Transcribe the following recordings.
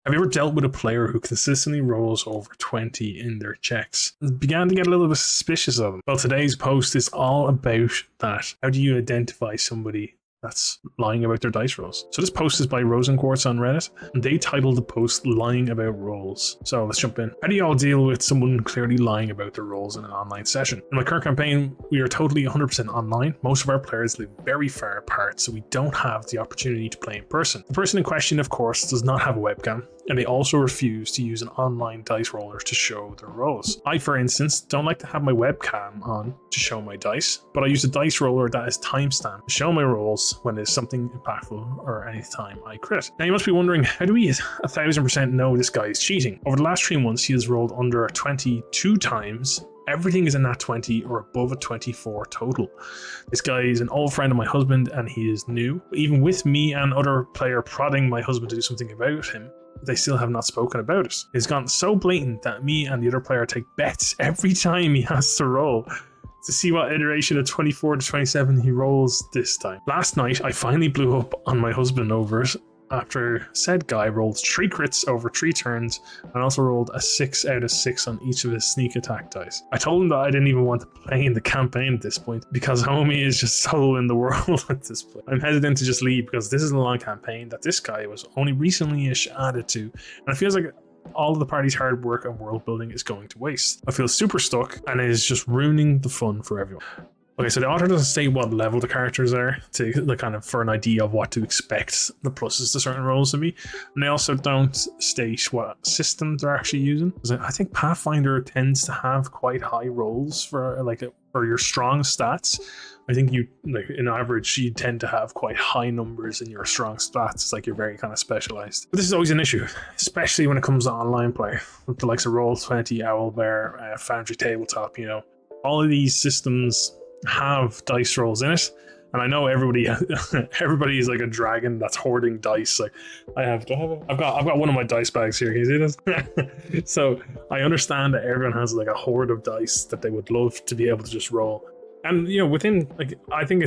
Have you ever dealt with a player who consistently rolls over 20 in their checks? Began to get a little bit suspicious of them. Well, today's post is all about that. How do you identify somebody that's lying about their dice rolls? So this post is by Rosenquartz on Reddit, and they titled the post "Lying About Rolls." So let's jump in. How do you all deal with someone clearly lying about their rolls in an online session? In my current campaign, we are totally 100% online. Most of our players live very far apart, so we don't have the opportunity to play in person. The person in question, of course, does not have a webcam, and they also refuse to use an online dice roller to show their rolls. I, for instance, don't like to have my webcam on to show my dice, but I use a dice roller that is timestamped to show my rolls when there's something impactful or any time I crit. Now you must be wondering, how do we 1000% know this guy is cheating? Over the last 3 months, he has rolled under 22 times. Everything is a nat 20 or above a 24 total. This guy is an old friend of my husband and he is new. Even with me and other player prodding my husband to do something about him, they still have not spoken about it. It's gone so blatant that me and the other player take bets every time he has to roll to see what iteration of 24 to 27 he rolls this time. Last night, I finally blew up on my husband over it after said guy rolled 3 crits over 3 turns and also rolled a 6 out of 6 on each of his sneak attack dice. I told him that I didn't even want to play in the campaign at this point because homie is just solo in the world at this point. I'm hesitant to just leave because this is a long campaign that this guy was only recently-ish added to, and it feels like all of the party's hard work and world building is going to waste. I feel super stuck and it is just ruining the fun for everyone. Okay, so the author doesn't say what level the characters are to like kind of for an idea of what to expect the pluses to certain roles to be, and they also don't state what systems they're actually using. I think Pathfinder tends to have quite high rolls for for your strong stats. I think you like in average you tend to have quite high numbers in your strong stats. It's like you're very kind of specialized. But this is always an issue, especially when it comes to online play with the likes of Roll20, Owlbear, Foundry Tabletop. You know, all of these systems have dice rolls in it, and I know everybody is like a dragon that's hoarding dice. Like I've got one of my dice bags here. Can you see this? So I understand that everyone has like a hoard of dice that they would love to be able to just roll. And you know, within like I think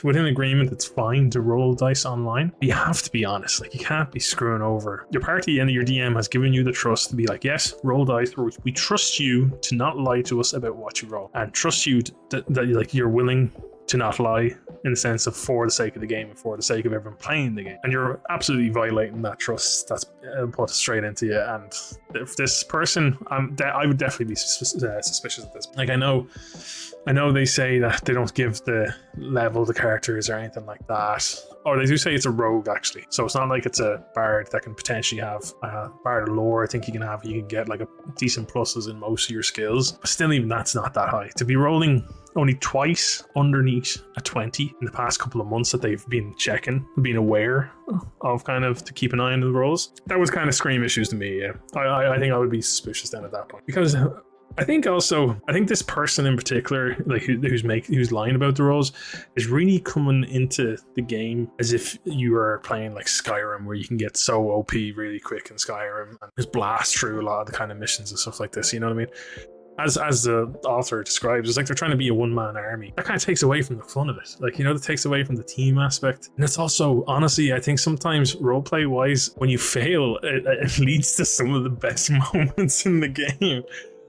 within agreement it's fine to roll dice online. But you have to be honest. Like you can't be screwing over your party, and your DM has given you the trust to be like, yes, roll dice. We trust you to not lie to us about what you roll, and trust you that like you're willing to not lie in the sense of for the sake of the game and for the sake of everyone playing the game. And you're absolutely violating that trust that's put straight into you. And if this person, I would definitely be suspicious of this. Like I know they say that they don't give the level the characters or anything like that. Or they do say it's a rogue actually. So it's not like it's a bard that can potentially have bard lore. I think you can get like a decent pluses in most of your skills. But still even that's not that high. To be rolling only twice underneath a 20 in the past couple of months that they've been checking, being aware of kind of to keep an eye on the rolls. That was kind of scream issues to me, yeah. I think I would be suspicious then at that point. Because I think this person in particular, like who's lying about the rolls, is really coming into the game as if you are playing like Skyrim, where you can get so OP really quick in Skyrim and just blast through a lot of the kind of missions and stuff like this, you know what I mean? As the author describes, it's like they're trying to be a one-man army. That kind of takes away from the fun of it. Like, you know, that takes away from the team aspect. And it's also, honestly, I think sometimes roleplay-wise, when you fail, it leads to some of the best moments in the game.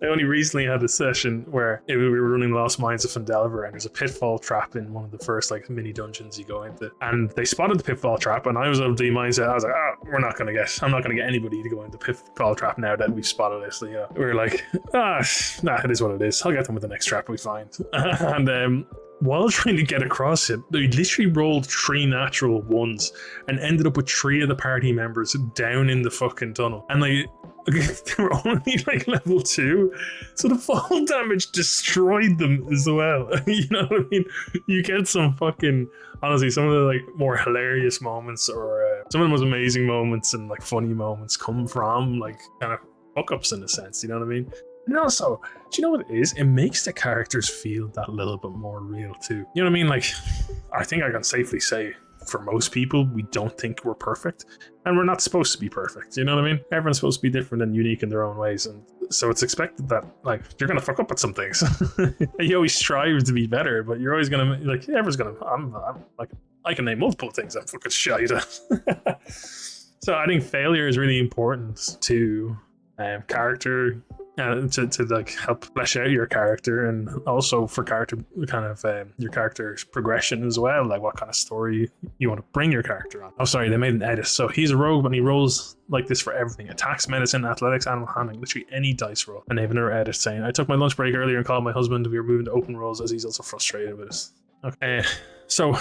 I only recently had a session where we were running Lost Mines of Phandelver, and there's a pitfall trap in one of the first like mini dungeons you go into, and they spotted the pitfall trap, and I was of the mindset, I was like, I'm not gonna get anybody to go into the pitfall trap now that we've spotted this. So, you know, we were like, it is what it is. I'll get them with the next trap we find. And while trying to get across it, they literally rolled 3 natural ones and ended up with 3 of the party members down in the fucking tunnel. And they were only like level 2, so the fall damage destroyed them as well. You know what I mean? You get some fucking, honestly, some of the like more hilarious moments or some of the most amazing moments and like funny moments come from like kind of fuck ups in a sense, you know what I mean? And also, do you know what it is? It makes the characters feel that little bit more real too. You know what I mean? Like, I think I can safely say for most people, we don't think we're perfect, and we're not supposed to be perfect. You know what I mean? Everyone's supposed to be different and unique in their own ways, and so it's expected that like you're gonna fuck up at some things. You always strive to be better, but you're always gonna like everyone's gonna. I'm like I can name multiple things I'm fucking shite at. So I think failure is really important to character, to like help flesh out your character, and also for character kind of your character's progression as well, like what kind of story you want to bring your character on. Oh sorry, they made an edit. So he's a rogue, but he rolls like this for everything: attacks, medicine, athletics, animal handling, literally any dice roll. And they have another edit saying, I took my lunch break earlier and called my husband. We were moving to open rolls as he's also frustrated with us. Okay, so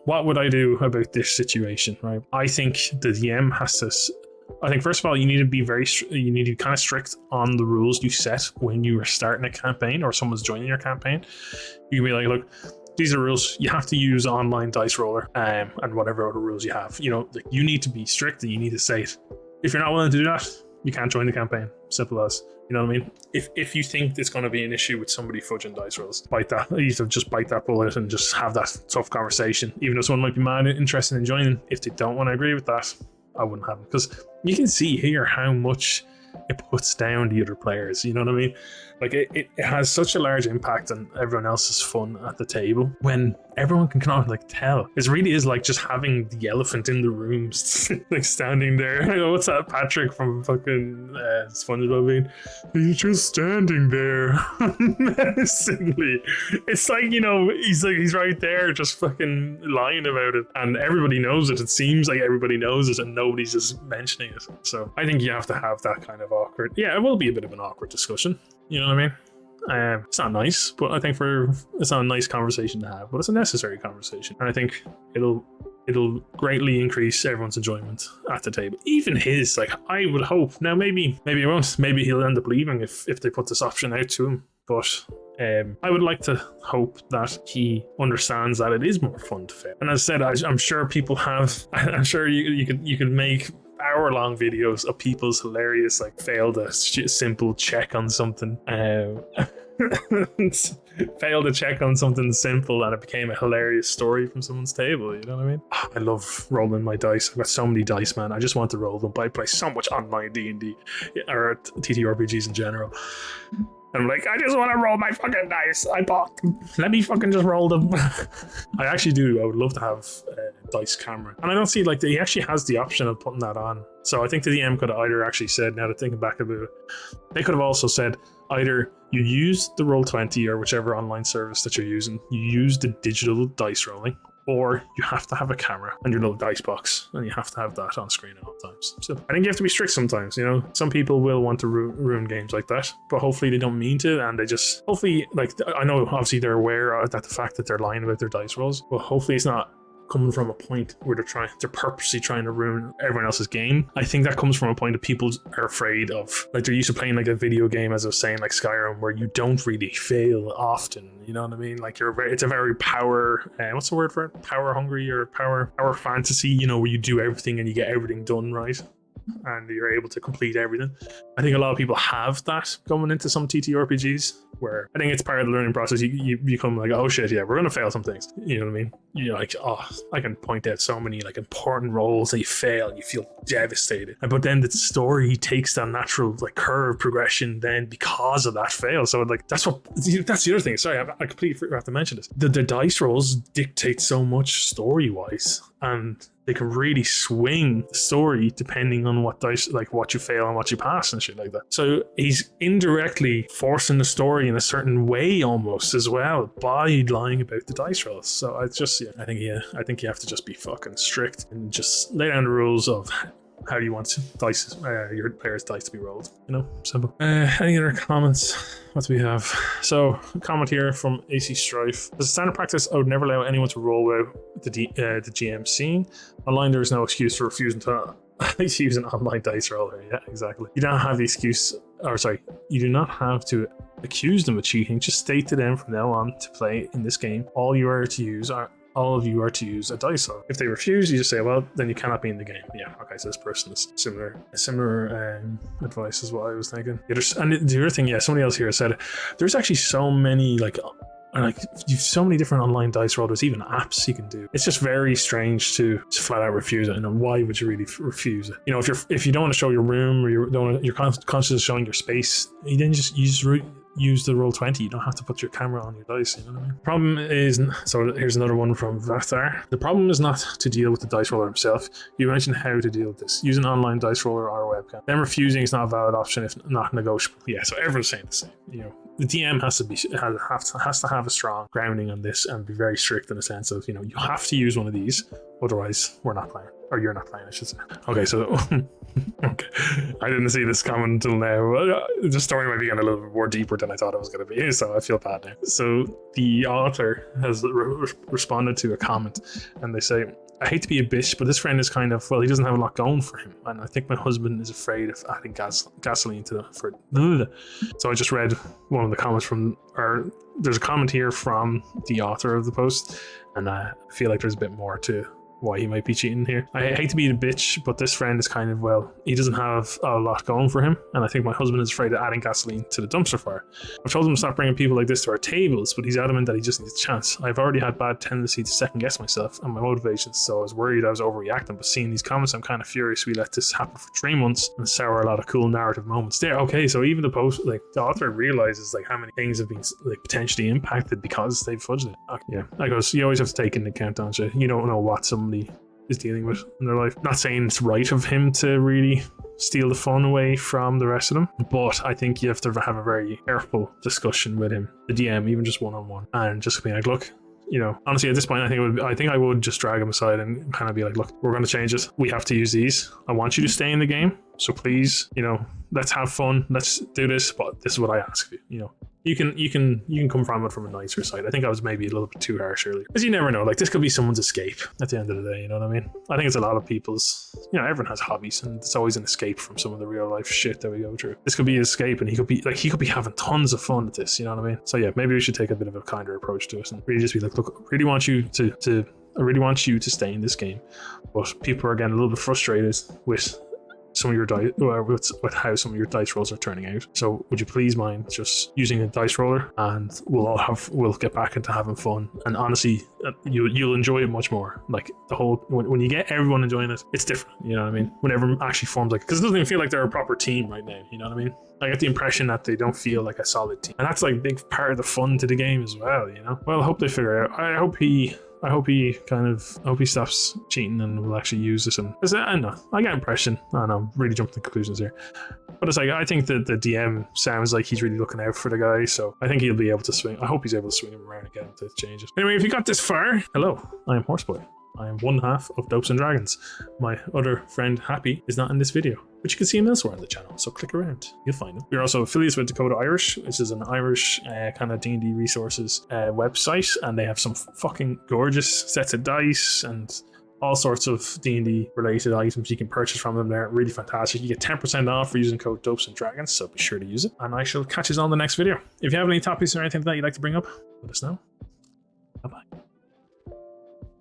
what would I do about this situation, right? I think the DM has to, I think first of all, you need to be you need to be kind of strict on the rules you set when you are starting a campaign or someone's joining your campaign. You can be like, look, these are rules. You have to use online dice roller and whatever other rules you have. You know, like, you need to be strict and you need to say it. If you're not willing to do that, you can't join the campaign. Simple as. You know what I mean? If you think it's going to be an issue with somebody fudging dice rolls, bite that. You have to just bite that bullet and just have that tough conversation. Even though someone might be mad and interested in joining, if they don't want to agree with that, I wouldn't have them. Because you can see here how much it puts down the other players. You know what I mean? Like it has such a large impact on everyone else's fun at the table when everyone can kind of like tell. It really is like just having the elephant in the room, like standing there. You know, what's that Patrick from fucking SpongeBob being? He's just standing there menacingly. It's like, you know, he's right there just fucking lying about it, and everybody knows it. It seems like everybody knows it, and nobody's just mentioning it. So I think you have to have that kind of awkward. Yeah, it will be a bit of an awkward discussion. You know what I mean? It's not nice, but I think it's not a nice conversation to have, but it's a necessary conversation, and I think it'll greatly increase everyone's enjoyment at the table. Even his, like, I would hope. Now maybe it won't. Maybe he'll end up leaving if they put this option out to him. But I would like to hope that he understands that it is more fun to fail. And as I said, I'm sure people have. I'm sure you could make hour-long videos of people's hilarious, like, failed a simple check on something. Failed to check on something simple and it became a hilarious story from someone's table. You know what I mean? I love rolling my dice. I've got so many dice, man. I just want to roll them, but I play so much online D&D or TTRPGs in general. I'm like, I just want to roll my fucking dice. I bought them. Let me fucking just roll them. I actually do. I would love to have a dice camera. And I don't see, like, he actually has the option of putting that on. So I think the DM could have either actually said, now that thinking back about it, they could have also said, either you use the Roll20 or whichever online service that you're using, you use the digital dice rolling, or you have to have a camera and your little dice box, and you have to have that on screen at all times. So I think you have to be strict sometimes, you know? Some people will want to ruin games like that, but hopefully they don't mean to, and they just, hopefully, like, I know obviously they're aware that the fact that they're lying about their dice rolls, but hopefully it's not coming from a point where they're purposely trying to ruin everyone else's game. I think that comes from a point of people are afraid of, like, they're used to playing like a video game, as I was saying, like Skyrim, where you don't really fail often. You know what I mean? Like, it's a very power, what's the word for it? Power hungry or power fantasy, you know, where you do everything and you get everything done right, and you're able to complete everything. I think a lot of people have that going into some TTRPGs, where I think it's part of the learning process. You become like, oh shit, yeah, we're gonna fail some things. You know what I mean? You're like, oh, I can point out so many like important roles that you fail and you feel devastated. But then the story takes that natural like curve progression then because of that fail. So like that's the other thing. Sorry, I completely forgot to mention this. The dice rolls dictate so much story wise, and they can really swing the story depending on what dice, like what you fail and what you pass and shit like that. So he's indirectly forcing the story in a certain way almost as well by lying about the dice rolls. So I think you have to just be fucking strict and just lay down the rules of how you want dice, your players' dice to be rolled. You know, simple. Any other comments? What do we have? So, a comment here from AC Strife. As a standard practice, I would never allow anyone to roll out the GM scene. Online, there is no excuse for refusing to use an online dice roller. Yeah, exactly. You don't have the excuse, you do not have to accuse them of cheating. Just state to them from now on to play in this game. All of you are to use a dice roll. If they refuse, you just say, well, then you cannot be in the game. Yeah, okay, so this person is similar advice is what I was thinking. Yeah, and the other thing, yeah, somebody else here said, there's actually so many, you've so many different online dice rollers, even apps you can do. It's just very strange to just flat out refuse it. And why would you really refuse it? You know, if you don't want to show your room, or you're conscious of showing your space, then you just use the Roll20. You don't have to put your camera on your dice, you know what I mean? Problem is, so here's another one from Vathar. The problem is not to deal with the dice roller himself. You mentioned how to deal with this. Use an online dice roller or a webcam. Then refusing is not a valid option if not negotiable. Yeah, so everyone's saying the same. You know, the DM has to have a strong grounding on this and be very strict in the sense of, you know, you have to use one of these, otherwise we're not playing. Or you're not playing, I should say. Okay, so okay, I didn't see this comment until now. The story might be getting a little bit more deeper than I thought it was going to be, so I feel bad now. So the author has responded to a comment, and they say, I hate to be a bitch, but this friend is kind of, well, he doesn't have a lot going for him, and I think my husband is afraid of adding gasoline to the. So I just read one of the comments from, or there's a comment here from the author of the post, and I feel like there's a bit more to why he might be cheating here. I hate to be a bitch, but this friend is kind of, well, he doesn't have a lot going for him, and I think my husband is afraid of adding gasoline to the dumpster fire. I've told him to stop bringing people like this to our tables, but he's adamant that he just needs a chance. I've already had bad tendency to second guess myself and my motivations, so I was worried I was overreacting, but seeing these comments, I'm kind of furious we let this happen for 3 months and sour a lot of cool narrative moments there. Okay, so even the post, like, the author realizes like how many things have been like potentially impacted because they've fudged it. Yeah, I goes, you always have to take into account, don't you? You don't know what somebody is dealing with in their life. Not saying it's right of him to really steal the fun away from the rest of them, but I think you have to have a very careful discussion with him, the DM, even just one-on-one, and just be like, look, you know, honestly at this point I think I would just drag him aside and kind of be like, look, we're going to change it. We have to use these. I want you to stay in the game, so please, you know, let's have fun, let's do this, but this is what I ask of you. You know, you can come from it from a nicer side. I think I was maybe a little bit too harsh earlier, because you never know, like, this could be someone's escape at the end of the day, you know what I mean? I think it's a lot of people's, you know, everyone has hobbies, and it's always an escape from some of the real life shit that we go through. This could be an escape, and he could be having tons of fun at this, you know what I mean? So yeah, maybe we should take a bit of a kinder approach to it and really just be like, look, I really want you to stay in this game, but people are getting a little bit frustrated with some of your dice, with how some of your dice rolls are turning out. So would you please mind just using a dice roller, and we'll get back into having fun. And honestly, you'll enjoy it much more. Like, the whole, when you get everyone enjoying it, it's different. You know what I mean? When everyone actually forms, like, because it doesn't even feel like they're a proper team right now. You know what I mean? I get the impression that they don't feel like a solid team, and that's like a big part of the fun to the game as well. You know. Well, I hope they figure it out. I hope he stops cheating and will actually use this. And I don't know, I get impression, and I'm really jumping to conclusions here, but it's like, I think that the DM sounds like he's really looking out for the guy, so I think he'll be able to swing. I hope he's able to swing him around again to change it. Anyway, if you got this far, hello, I am Horseboy. I am one half of Dopes and Dragons. My other friend Happy is not in this video, but you can see him elsewhere on the channel, so click around, you'll find him. We're also affiliates with Dakota Irish, which is an Irish kind of D&D resources website, and they have some fucking gorgeous sets of dice and all sorts of D&D related items you can purchase from them. They're really fantastic. You get 10% off for using code Dopes and Dragons, so be sure to use it. And I shall catch you on the next video. If you have any topics or anything that you'd like to bring up, let us know. Bye-bye.